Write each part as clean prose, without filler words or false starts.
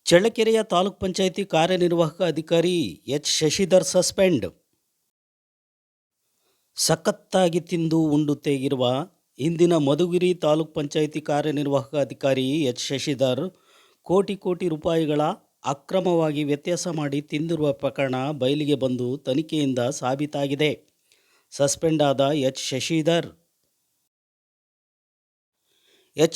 ಚಳ್ಳಕೆರೆಯ ತಾಲೂಕ್ ಪಂಚಾಯಿತಿ ಕಾರ್ಯನಿರ್ವಾಹಕ ಅಧಿಕಾರಿ H Shashidhar suspend. ಸಖತ್ತಾಗಿ ತಿಂದು ಉಂಡು ತೇಗಿರುವ ಇಂದಿನ ಮಧುಗಿರಿ ತಾಲೂಕ್ ಪಂಚಾಯಿತಿ ಕಾರ್ಯನಿರ್ವಾಹಕ ಅಧಿಕಾರಿ ಎಚ್ ಶಶಿಧರ್ ಕೋಟಿ ರೂಪಾಯಿಗಳ ಅಕ್ರಮವಾಗಿ ವ್ಯತ್ಯಾಸ ಮಾಡಿ ತಿಂದಿರುವ ಪ್ರಕರಣ ಬಯಲಿಗೆ ಬಂದು ತನಿಖೆಯಿಂದ ಸಾಬೀತಾಗಿದೆ. ಸಸ್ಪೆಂಡ್ ಆದ ಎಚ್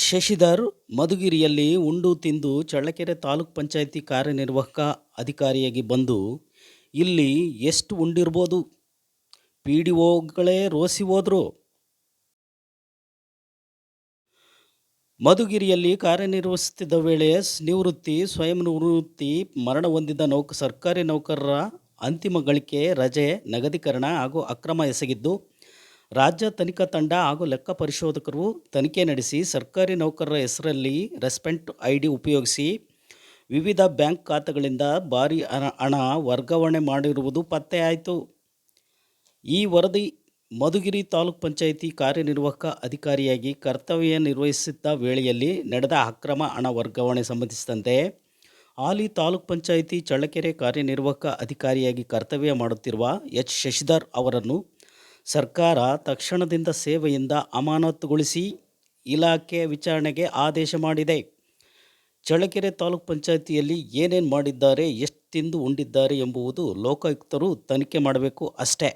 ಶಶಿಧರ್ ಮಧುಗಿರಿಯಲ್ಲಿ ಉಂಡು ತಿಂದು ಚಳ್ಳಕೆರೆ ತಾಲೂಕ್ ಪಂಚಾಯಿತಿ ಕಾರ್ಯನಿರ್ವಾಹಕ ಅಧಿಕಾರಿಯಾಗಿ ಬಂದು ಇಲ್ಲಿ ಎಷ್ಟು ಉಂಡಿರ್ಬೋದು, PDOಗಳೇ ರೋಸಿ ಹೋದ್ರು. ಮಧುಗಿರಿಯಲ್ಲಿ ಕಾರ್ಯನಿರ್ವಹಿಸುತ್ತಿದ್ದ ವೇಳೆ ಸ್ವಯಂ ನಿವೃತ್ತಿ ಮರಣ ಹೊಂದಿದ ಸರ್ಕಾರಿ ನೌಕರರ ಅಂತಿಮ ಗಳಿಕೆ, ರಜೆ ನಗದೀಕರಣ ಹಾಗೂ ಅಕ್ರಮ ಎಸಗಿದ್ದು ರಾಜ್ಯ ತನಿಖಾ ತಂಡ ಹಾಗೂ ಲೆಕ್ಕ ಪರಿಶೋಧಕರು ತನಿಖೆ ನಡೆಸಿ ಸರ್ಕಾರಿ ನೌಕರರ ಹೆಸರಲ್ಲಿ ರೆಸ್ಪೆಂಟ್ ID ಉಪಯೋಗಿಸಿ ವಿವಿಧ ಬ್ಯಾಂಕ್ ಖಾತೆಗಳಿಂದ ಭಾರೀ ಹಣ ವರ್ಗಾವಣೆ ಮಾಡಿರುವುದು ಪತ್ತೆಯಾಯಿತು. ಈ ವರದಿ ಮಧುಗಿರಿ ತಾಲೂಕ್ ಪಂಚಾಯಿತಿ ಕಾರ್ಯನಿರ್ವಾಹಕ ಅಧಿಕಾರಿಯಾಗಿ ಕರ್ತವ್ಯ ನಿರ್ವಹಿಸುತ್ತಿದ್ದ ವೇಳೆಯಲ್ಲಿ ನಡೆದ ಅಕ್ರಮ ಹಣ ವರ್ಗಾವಣೆ ಸಂಬಂಧಿಸಿದಂತೆ ಹಾಲಿ ತಾಲೂಕ್ ಪಂಚಾಯಿತಿ ಚಳ್ಳಕೆರೆ ಕಾರ್ಯನಿರ್ವಾಹಕ ಅಧಿಕಾರಿಯಾಗಿ ಕರ್ತವ್ಯ ಮಾಡುತ್ತಿರುವ ಎಚ್ ಶಶಿಧರ್ ಅವರನ್ನು ಸರ್ಕಾರ ತಕ್ಷಣದಿಂದ ಸೇವೆಯಿಂದ ಅಮಾನತುಗೊಳಿಸಿ ಇಲಾಖೆ ವಿಚಾರಣೆಗೆ ಆದೇಶ ಮಾಡಿದೆ. ಚಳ್ಳಕೆರೆ ತಾಲೂಕ್ ಪಂಚಾಯಿತಿಯಲ್ಲಿ ಏನೇನು ಮಾಡಿದ್ದಾರೆ, ಎಷ್ಟು ತಿಂದು ಉಂಡಿದ್ದಾರೆ ಎಂಬುವುದು ಲೋಕಾಯುಕ್ತರು ತನಿಖೆ ಮಾಡಬೇಕು ಅಷ್ಟೇ.